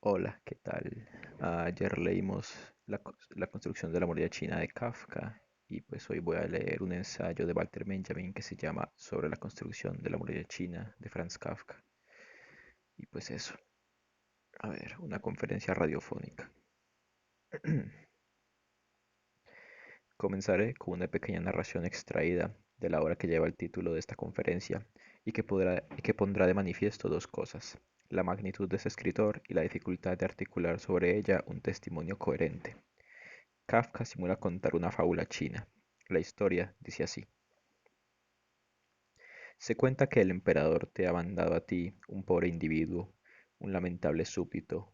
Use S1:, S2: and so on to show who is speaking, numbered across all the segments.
S1: Hola, ¿qué tal? Ayer leímos la construcción de la muralla china de Kafka y pues hoy voy a leer un ensayo de Walter Benjamin que se llama Sobre la construcción de la muralla china de Franz Kafka. Y pues eso, a ver, una conferencia radiofónica. Comenzaré con una pequeña narración extraída de la obra que lleva el título de esta conferencia y que pondrá de manifiesto dos cosas: la magnitud de ese escritor y la dificultad de articular sobre ella un testimonio coherente. Kafka simula contar una fábula china. La historia dice así: se cuenta que el emperador te ha mandado a ti, un pobre individuo, un lamentable súbdito,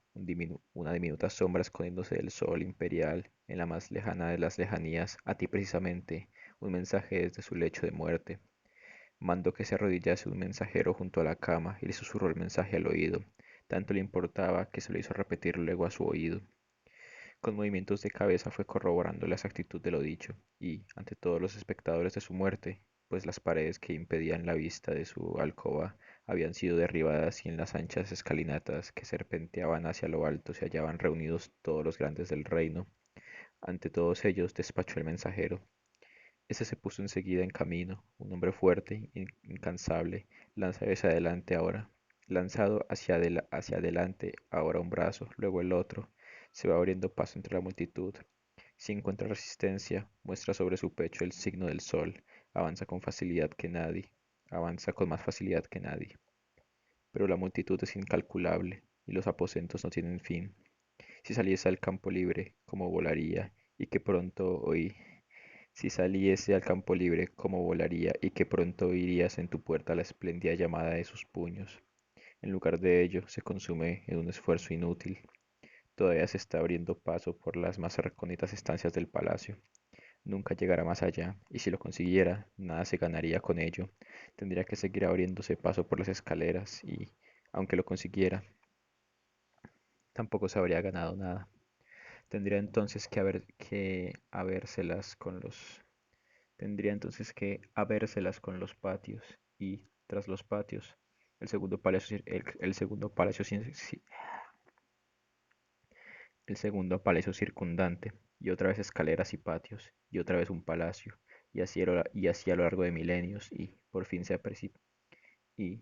S1: una diminuta sombra escondiéndose del sol imperial en la más lejana de las lejanías, a ti precisamente, un mensaje desde su lecho de muerte. Mandó que se arrodillase un mensajero junto a la cama y le susurró el mensaje al oído. Tanto le importaba que se lo hizo repetir luego a su oído. Con movimientos de cabeza fue corroborando la exactitud de lo dicho, y, ante todos los espectadores de su muerte, pues las paredes que impedían la vista de su alcoba habían sido derribadas y en las anchas escalinatas que serpenteaban hacia lo alto se hallaban reunidos todos los grandes del reino, ante todos ellos despachó el mensajero. Ese se puso enseguida en camino, un hombre fuerte, incansable, lanzado hacia adelante ahora, lanzado hacia adelante ahora un brazo, luego el otro, se va abriendo paso entre la multitud. Si encuentra resistencia, muestra sobre su pecho el signo del sol, avanza con facilidad que nadie, avanza con más facilidad que nadie. Pero la multitud es incalculable y los aposentos no tienen fin. Si saliese al campo libre, cómo volaría, y qué pronto oí. Si saliese al campo libre, cómo volaría, y qué pronto oirías en tu puerta la espléndida llamada de sus puños. En lugar de ello, se consume en un esfuerzo inútil. Todavía se está abriendo paso por las más recónditas estancias del palacio. Nunca llegará más allá, y si lo consiguiera, nada se ganaría con ello. Tendría que seguir abriéndose paso por las escaleras, y, aunque lo consiguiera, tampoco se habría ganado nada. Tendría entonces que habérselas con los Tendría entonces que habérselas con los patios y, tras los patios, el segundo palacio, el segundo palacio circundante, y otra vez escaleras y patios, y otra vez un palacio, y así a lo largo de milenios, y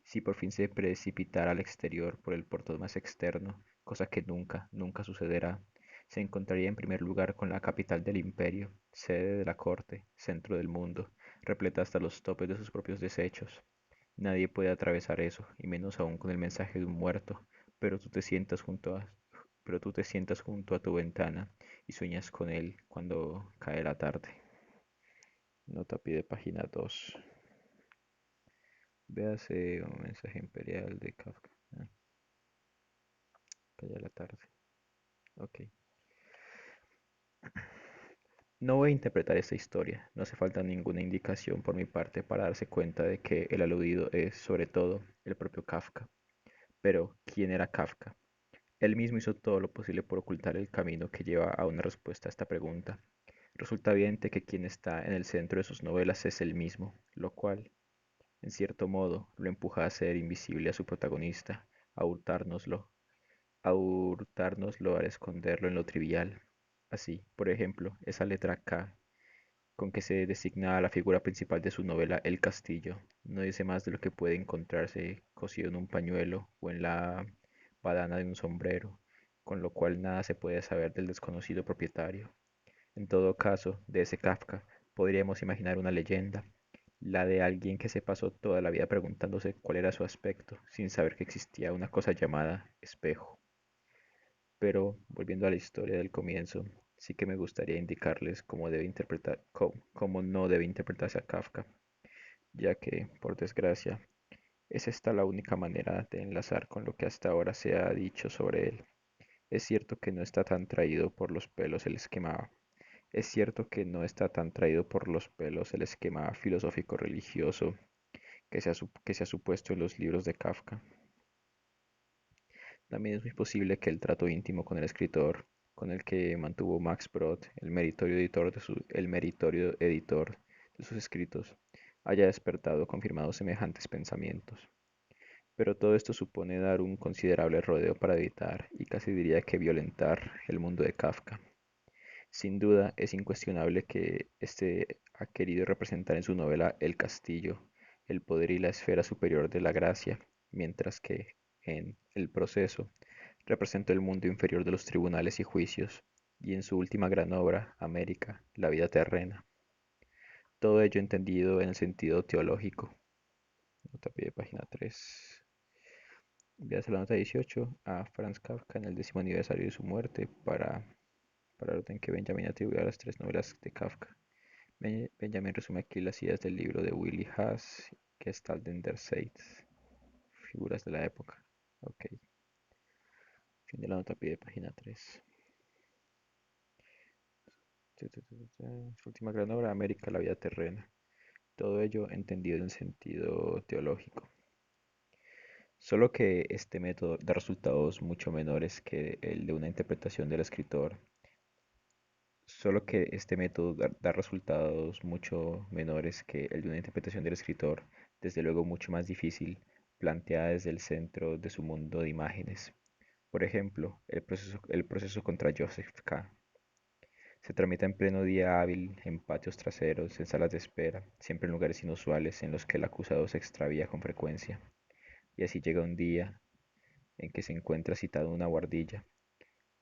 S1: si por fin se precipitara al exterior por el portón más externo, cosa que nunca, nunca sucederá, se encontraría en primer lugar con la capital del imperio, sede de la corte, centro del mundo, repleta hasta los topes de sus propios desechos. Nadie puede atravesar eso, y menos aún con el mensaje de un muerto, pero tú te sientas junto a, pero tú te sientas junto a tu ventana y sueñas con él cuando cae la tarde. Nota pie de página 2. Véase un mensaje imperial de Kafka. Cae la tarde. Ok. No voy a interpretar esta historia, no hace falta ninguna indicación por mi parte para darse cuenta de que el aludido es, sobre todo, el propio Kafka. Pero, ¿quién era Kafka? Él mismo hizo todo lo posible por ocultar el camino que lleva a una respuesta a esta pregunta. Resulta evidente que quien está en el centro de sus novelas es él mismo, lo cual, en cierto modo, lo empuja a ser invisible a su protagonista, a hurtárnoslo, al esconderlo en lo trivial. Así, por ejemplo, esa letra K con que se designa a la figura principal de su novela El Castillo no dice más de lo que puede encontrarse cosido en un pañuelo o en la badana de un sombrero, con lo cual nada se puede saber del desconocido propietario. En todo caso, de ese Kafka podríamos imaginar una leyenda, la de alguien que se pasó toda la vida preguntándose cuál era su aspecto, sin saber que existía una cosa llamada espejo. Pero, volviendo a la historia del comienzo, sí que me gustaría indicarles cómo no debe interpretarse a Kafka, ya que, por desgracia, es esta la única manera de enlazar con lo que hasta ahora se ha dicho sobre él. Es cierto que no está tan traído por los pelos el esquema, es cierto que no está tan traído por los pelos el esquema filosófico religioso que se ha supuesto en los libros de Kafka. También es muy posible que el trato íntimo con el escritor, con el que mantuvo Max Brod, el meritorio editor de sus escritos, haya despertado confirmado semejantes pensamientos. Pero todo esto supone dar un considerable rodeo para evitar, y casi diría que violentar, el mundo de Kafka. Sin duda, es incuestionable que este ha querido representar en su novela el castillo, el poder y la esfera superior de la gracia, mientras que, en El proceso, representó el mundo inferior de los tribunales y juicios, y en su última gran obra, América, la vida terrena. Todo ello entendido en el sentido teológico. Nota pie, página 3. Envíase la nota 18 a Franz Kafka en el 10º aniversario de su muerte para el orden que Benjamin atribuye a las tres novelas de Kafka. Benjamin resume aquí las ideas del libro de Willy Haas, Gestalten der Zeit, figuras de la época. Ok, fin de la nota pie, página 3. Su última gran obra, América, la vida terrena. Todo ello entendido en sentido teológico. Solo que este método da resultados mucho menores que el de una interpretación del escritor. Solo que este método da resultados mucho menores que el de una interpretación del escritor, desde luego mucho más difícil, planteada desde el centro de su mundo de imágenes. Por ejemplo, el proceso contra Joseph K. Se tramita en pleno día hábil, en patios traseros, en salas de espera, siempre en lugares inusuales en los que el acusado se extravía con frecuencia. Y así llega un día en que se encuentra citado en una guardilla.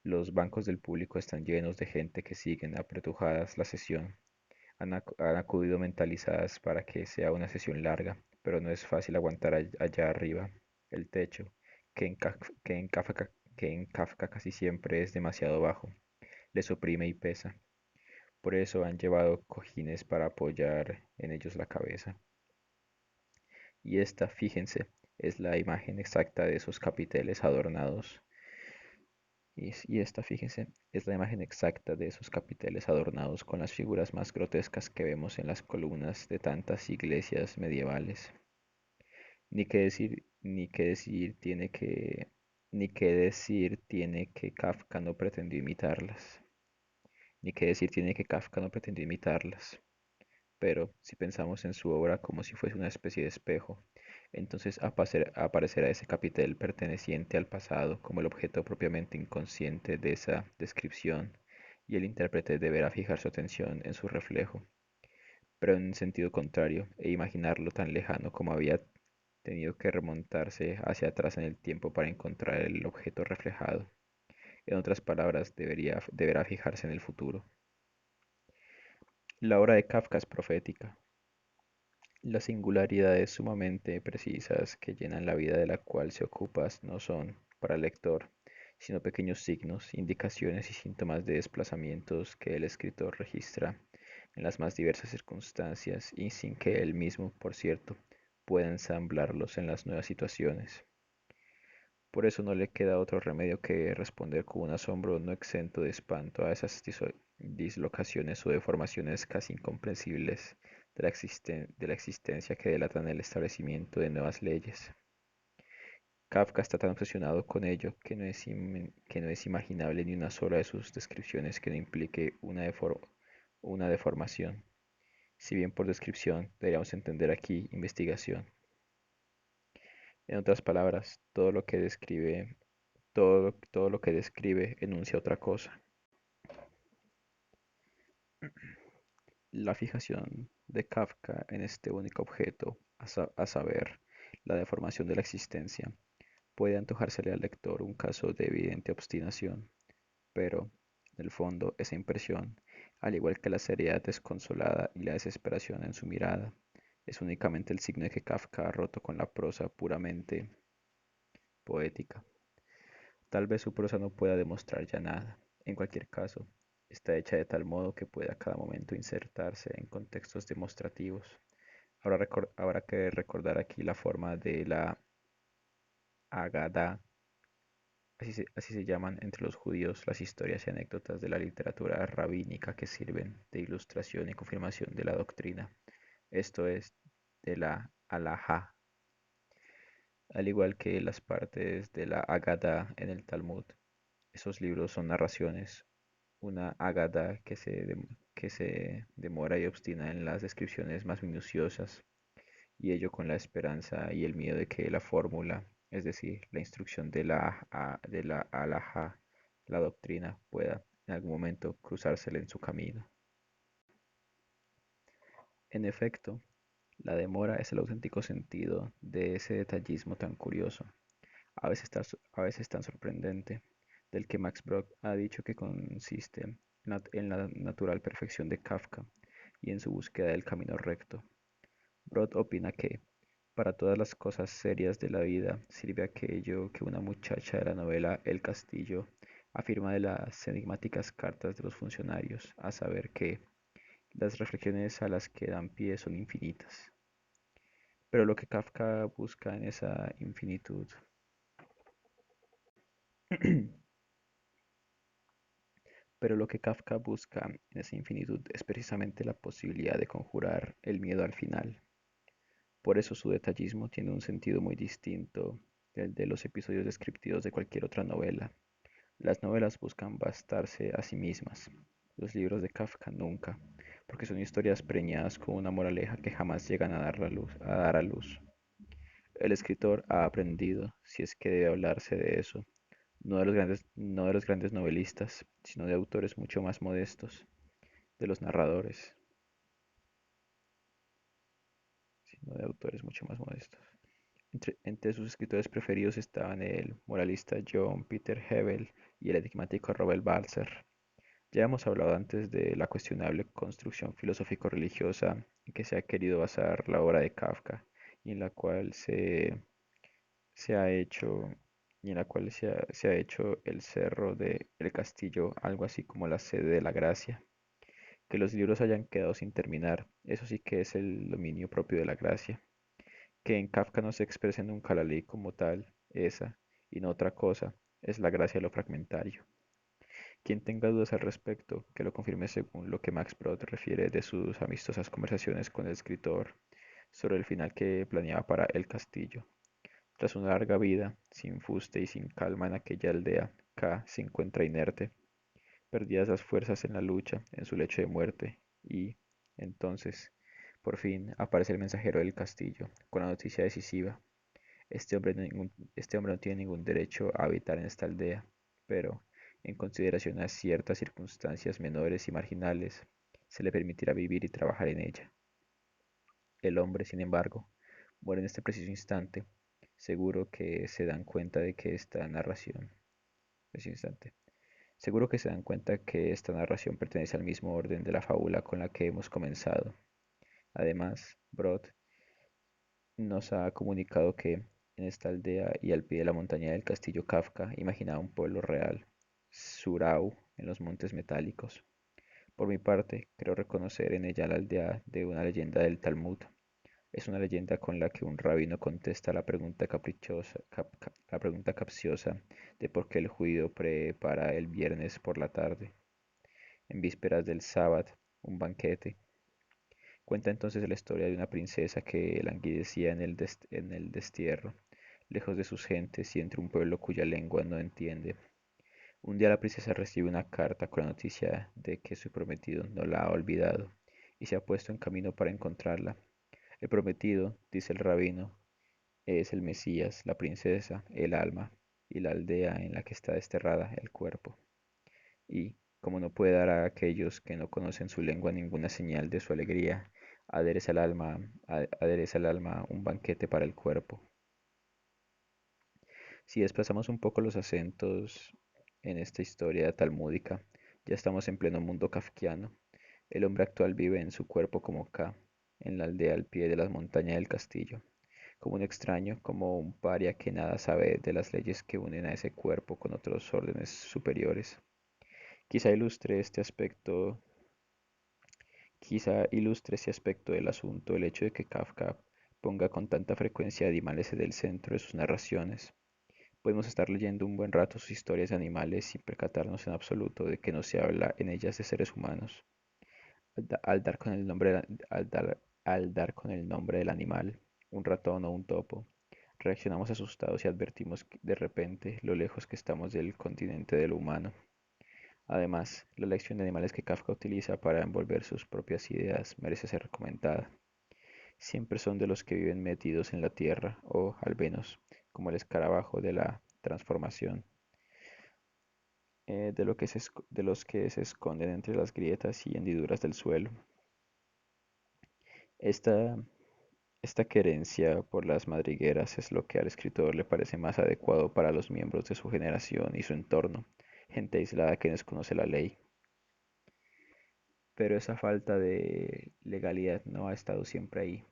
S1: Los bancos del público están llenos de gente que siguen apretujadas la sesión. Han acudido mentalizadas para que sea una sesión larga, pero no es fácil aguantar allá arriba. El techo, que en Kafka casi siempre es demasiado bajo, les oprime y pesa. Por eso han llevado cojines para apoyar en ellos la cabeza. Y esta, fíjense, es la imagen exacta de esos capiteles adornados. Y esta, fíjense, es la imagen exacta de esos capiteles adornados con las figuras más grotescas que vemos en las columnas de tantas iglesias medievales. Ni qué decir tiene que Kafka no pretendió imitarlas. Ni qué decir tiene que Kafka no pretendió imitarlas. Pero si pensamos en su obra como si fuese una especie de espejo, entonces aparecerá ese capitel perteneciente al pasado como el objeto propiamente inconsciente de esa descripción, y el intérprete deberá fijar su atención en su reflejo, pero en sentido contrario, e imaginarlo tan lejano como había tenido que remontarse hacia atrás en el tiempo para encontrar el objeto reflejado. En otras palabras, deberá fijarse en el futuro. La obra de Kafka es profética. Las singularidades sumamente precisas que llenan la vida de la cual se ocupa no son, para el lector, sino pequeños signos, indicaciones y síntomas de desplazamientos que el escritor registra en las más diversas circunstancias y sin que él mismo, por cierto, pueda ensamblarlos en las nuevas situaciones. Por eso no le queda otro remedio que responder con un asombro no exento de espanto a esas dislocaciones o deformaciones casi incomprensibles de la existencia que delatan el establecimiento de nuevas leyes. Kafka está tan obsesionado con ello que no es imaginable ni una sola de sus descripciones que no implique una deformación, si bien por descripción deberíamos entender aquí investigación. En otras palabras, todo lo que describe enuncia otra cosa. La fijación de Kafka en este único objeto, a saber, la deformación de la existencia, puede antojársele al lector un caso de evidente obstinación, pero, en el fondo, esa impresión, al igual que la seriedad desconsolada y la desesperación en su mirada, es únicamente el signo de que Kafka ha roto con la prosa puramente poética. Tal vez su prosa no pueda demostrar ya nada. En cualquier caso, está hecha de tal modo que puede a cada momento insertarse en contextos demostrativos. Habrá que recordar aquí la forma de la Agadá, así se llaman entre los judíos las historias y anécdotas de la literatura rabínica que sirven de ilustración y confirmación de la doctrina, esto es, de la halajá, al igual que las partes de la Agadá en el Talmud. Esos libros son narraciones, una Ágada que se demora y obstina en las descripciones más minuciosas, y ello con la esperanza y el miedo de que la fórmula, es decir, la instrucción de de la alhaja, la doctrina, pueda en algún momento cruzársele en su camino. En efecto, la demora es el auténtico sentido de ese detallismo tan curioso, a veces tan sorprendente, del que Max Brod ha dicho que consiste en la natural perfección de Kafka y en su búsqueda del camino recto. Brod opina que, para todas las cosas serias de la vida, sirve aquello que una muchacha de la novela El Castillo afirma de las enigmáticas cartas de los funcionarios, a saber que las reflexiones a las que dan pie son infinitas. Pero lo que Kafka busca en esa infinitud, pero lo que Kafka busca en esa infinitud es precisamente la posibilidad de conjurar el miedo al final. Por eso su detallismo tiene un sentido muy distinto del de los episodios descriptivos de cualquier otra novela. Las novelas buscan bastarse a sí mismas, los libros de Kafka nunca, porque son historias preñadas con una moraleja que jamás llegan a dar a luz. El escritor ha aprendido, si es que debe hablarse de eso, no de los grandes novelistas, sino de autores mucho más modestos, de los narradores, sino de autores mucho más modestos. Entre sus escritores preferidos estaban el moralista John Peter Hebel y el enigmático Robert Balzer. Ya hemos hablado antes de la cuestionable construcción filosófico-religiosa en que se ha querido basar la obra de Kafka y en la cual se ha hecho y en la cual se ha hecho el cerro de El Castillo algo así como la sede de la gracia. Que los libros hayan quedado sin terminar, eso sí que es el dominio propio de la gracia. Que en Kafka no se exprese nunca la ley como tal, esa, y no otra cosa, es la gracia de lo fragmentario. Quien tenga dudas al respecto, que lo confirme según lo que Max Brod refiere de sus amistosas conversaciones con el escritor sobre el final que planeaba para El Castillo. Tras una larga vida, sin fuste y sin calma en aquella aldea, K se encuentra inerte, perdidas las fuerzas en la lucha, en su lecho de muerte, y, entonces, por fin, aparece el mensajero del castillo, con la noticia decisiva. Este hombre no tiene ningún derecho a habitar en esta aldea, pero, en consideración a ciertas circunstancias menores y marginales, se le permitirá vivir y trabajar en ella. El hombre, sin embargo, muere en este preciso instante, seguro que se dan cuenta de que esta narración, preciso instante, seguro que se dan cuenta que esta narración pertenece al mismo orden de la fábula con la que hemos comenzado. Además, Brod nos ha comunicado que en esta aldea y al pie de la montaña del castillo Kafka imaginaba un pueblo real, Surau, en los montes metálicos. Por mi parte, creo reconocer en ella la aldea de una leyenda del Talmud. Es una leyenda con la que un rabino contesta la pregunta la pregunta capciosa de por qué el judío prepara el viernes por la tarde, en vísperas del sábado, un banquete. Cuenta entonces la historia de una princesa que languidecía en el destierro, lejos de sus gentes y entre un pueblo cuya lengua no entiende. Un día la princesa recibe una carta con la noticia de que su prometido no la ha olvidado y se ha puesto en camino para encontrarla. El prometido, dice el rabino, es el Mesías, la princesa, el alma, y la aldea en la que está desterrada el cuerpo. Y, como no puede dar a aquellos que no conocen su lengua ninguna señal de su alegría, adereza al alma un banquete para el cuerpo. Si desplazamos un poco los acentos en esta historia talmúdica, ya estamos en pleno mundo kafkiano. El hombre actual vive en su cuerpo como K, en la aldea al pie de las montañas del castillo, como un extraño, como un paria que nada sabe de las leyes que unen a ese cuerpo con otros órdenes superiores. Quizá ilustre este aspecto, quizá ilustre ese aspecto del asunto el hecho de que Kafka ponga con tanta frecuencia animales en el centro de sus narraciones. Podemos estar leyendo un buen rato sus historias de animales sin percatarnos en absoluto de que no se habla en ellas de seres humanos. Al dar con el nombre, al dar con el nombre del animal, un ratón o un topo, reaccionamos asustados y advertimos de repente lo lejos que estamos del continente de lo humano. Además, la lección de animales que Kafka utiliza para envolver sus propias ideas merece ser comentada. Siempre son de los que viven metidos en la tierra, o al menos como el escarabajo de la transformación, de los que se esconden entre las grietas y hendiduras del suelo. Esta, esta querencia por las madrigueras es lo que al escritor le parece más adecuado para los miembros de su generación y su entorno, gente aislada que desconoce la ley. Pero esa falta de legalidad no ha estado siempre ahí.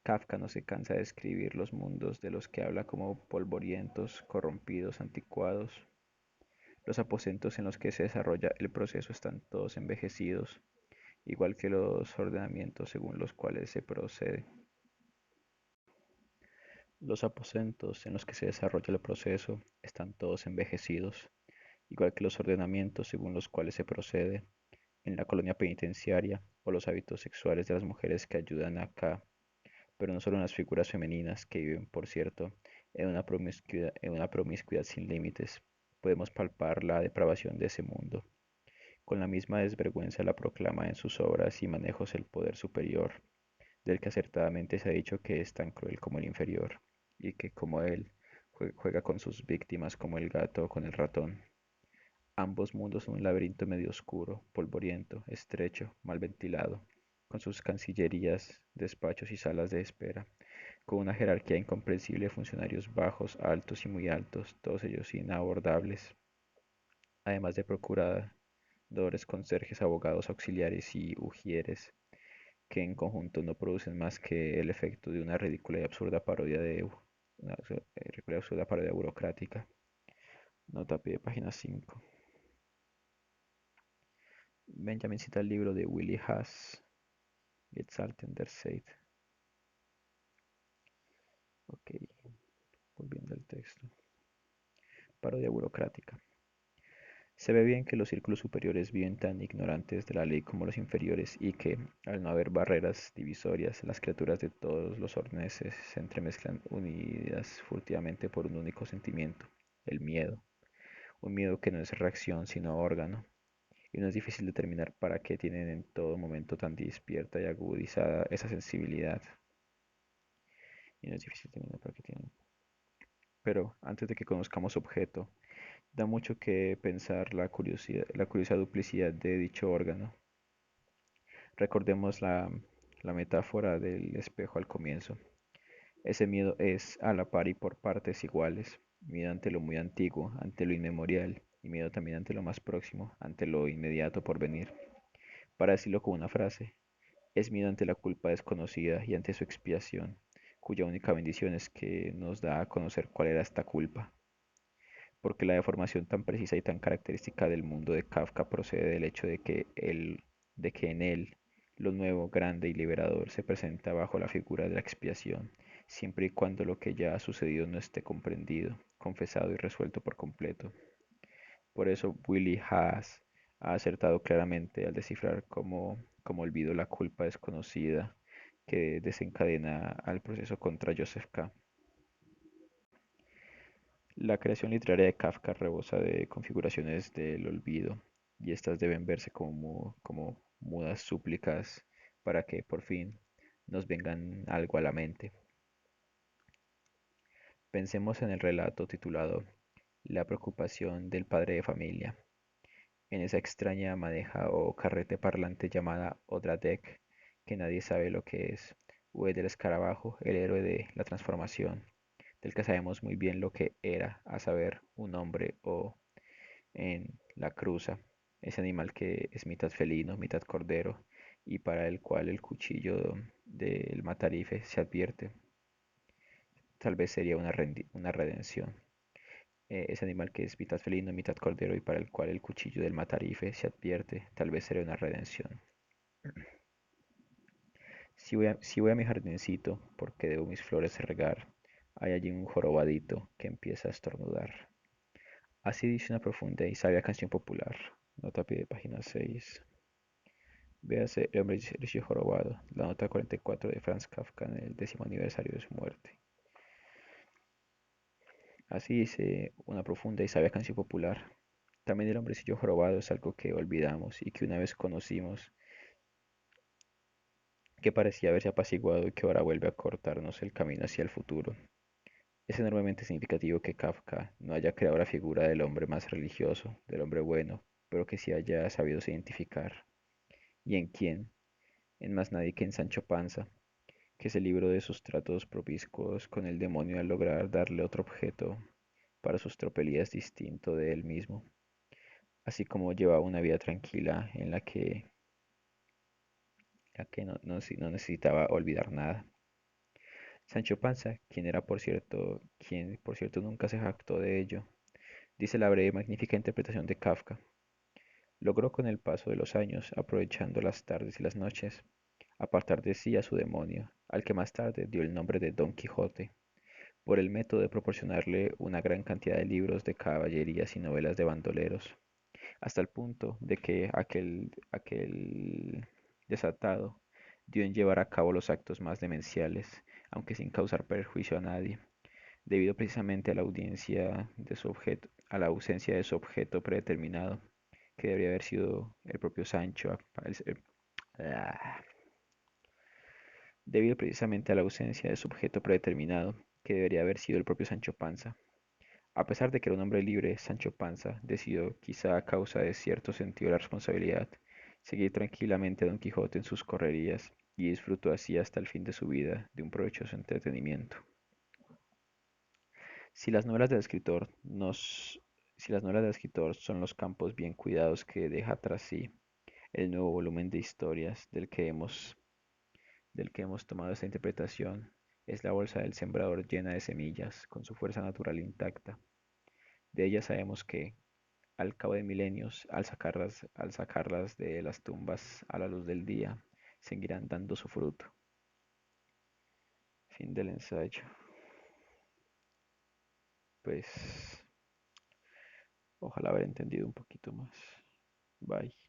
S1: Kafka no se cansa de escribir los mundos de los que habla como polvorientos, corrompidos, anticuados. Los aposentos en los que se desarrolla el proceso están todos envejecidos, igual que los ordenamientos según los cuales se procede. Los aposentos en los que se desarrolla el proceso están todos envejecidos, igual que los ordenamientos según los cuales se procede en la colonia penitenciaria o los hábitos sexuales de las mujeres que ayudan acá, pero no solo en las figuras femeninas que viven, por cierto, en una promiscuidad sin límites. Podemos palpar la depravación de ese mundo. Con la misma desvergüenza la proclama en sus obras y manejos el poder superior, del que acertadamente se ha dicho que es tan cruel como el inferior, y que, como él, juega con sus víctimas como el gato con el ratón. Ambos mundos son un laberinto medio oscuro, polvoriento, estrecho, mal ventilado, con sus cancillerías, despachos y salas de espera, con una jerarquía incomprensible de funcionarios bajos, altos y muy altos, todos ellos inabordables, además de procuradores, conserjes, abogados, auxiliares y ujieres, que en conjunto no producen más que el efecto de una ridícula y absurda parodia ridícula y absurda parodia burocrática. Nota a pie de página 5. Benjamin cita el libro de Willy Haas, Gesalten der Zeit. Ok, volviendo al texto. Parodia burocrática. Se ve bien que los círculos superiores viven tan ignorantes de la ley como los inferiores y que, al no haber barreras divisorias, las criaturas de todos los órdenes se entremezclan unidas furtivamente por un único sentimiento, el miedo. Un miedo que no es reacción sino órgano, y no es difícil determinar para qué tienen en todo momento tan despierta y agudizada esa sensibilidad. Y no es difícil determinar para qué tienen. Pero antes de que conozcamos objeto, da mucho que pensar la curiosa duplicidad de dicho órgano. Recordemos la metáfora del espejo al comienzo. Ese miedo es a la par y por partes iguales, miedo ante lo muy antiguo, ante lo inmemorial, y miedo también ante lo más próximo, ante lo inmediato por venir. Para decirlo con una frase, es miedo ante la culpa desconocida y ante su expiación, cuya única bendición es que nos da a conocer cuál era esta culpa, porque la deformación tan precisa y tan característica del mundo de Kafka procede del hecho de que en él lo nuevo, grande y liberador se presenta bajo la figura de la expiación, siempre y cuando lo que ya ha sucedido no esté comprendido, confesado y resuelto por completo. Por eso Willy Haas ha acertado claramente al descifrar cómo olvido la culpa desconocida que desencadena al proceso contra Joseph K. La creación literaria de Kafka rebosa de configuraciones del olvido, y estas deben verse como mudas súplicas para que por fin nos vengan algo a la mente. Pensemos en el relato titulado La preocupación del padre de familia, en esa extraña madeja o carrete parlante llamada Odradek, que nadie sabe lo que es, o del escarabajo, el héroe de la transformación, del que sabemos muy bien lo que era, a saber, un hombre, o en la cruza, ese animal que es mitad felino, mitad cordero, y para el cual el cuchillo del matarife se advierte. Tal vez sería una redención. Ese animal que es mitad felino, mitad cordero, y para el cual el cuchillo del matarife se advierte, tal vez sería una redención. Si voy a mi jardincito, porque debo mis flores regar, hay allí un jorobadito que empieza a estornudar. Así dice una profunda y sabia canción popular. Nota a pie de página 6. Véase El hombre silencio jorobado, la nota 44 de Franz Kafka en el 10º aniversario de su muerte. Así dice una profunda y sabia canción popular. También el hombrecillo jorobado es algo que olvidamos y que una vez conocimos, que parecía haberse apaciguado y que ahora vuelve a cortarnos el camino hacia el futuro. Es enormemente significativo que Kafka no haya creado la figura del hombre más religioso, del hombre bueno, pero que sí haya sabido identificar. ¿Y en quién? En más nadie que en Sancho Panza, que se libró de sus tratos promiscuos con el demonio al lograr darle otro objeto para sus tropelías distinto de él mismo, así como llevaba una vida tranquila en la que no necesitaba olvidar nada. Sancho Panza, quien por cierto nunca se jactó de ello, dice la breve y magnífica interpretación de Kafka, logró con el paso de los años, aprovechando las tardes y las noches, apartar de sí a su demonio, al que más tarde dio el nombre de Don Quijote, por el método de proporcionarle una gran cantidad de libros de caballerías y novelas de bandoleros, hasta el punto de que aquel desatado dio en llevar a cabo los actos más demenciales, aunque sin causar perjuicio a nadie, debido precisamente a a la ausencia de su objeto predeterminado, que debería haber sido el propio ah, debido precisamente a la ausencia de su objeto predeterminado, que debería haber sido el propio Sancho Panza. A pesar de que era un hombre libre, Sancho Panza decidió, quizá a causa de cierto sentido de la responsabilidad, seguir tranquilamente a Don Quijote en sus correrías y disfrutó así hasta el fin de su vida de un provechoso entretenimiento. Si las novelas del escritor nos, si las novelas del escritor son los campos bien cuidados que deja tras sí el nuevo volumen de historias del que hemos tomado esta interpretación, es la bolsa del sembrador llena de semillas, con su fuerza natural intacta. De ella sabemos que, al cabo de milenios, al sacarlas de las tumbas a la luz del día, seguirán dando su fruto. Fin del ensayo. Pues, ojalá haber entendido un poquito más. Bye.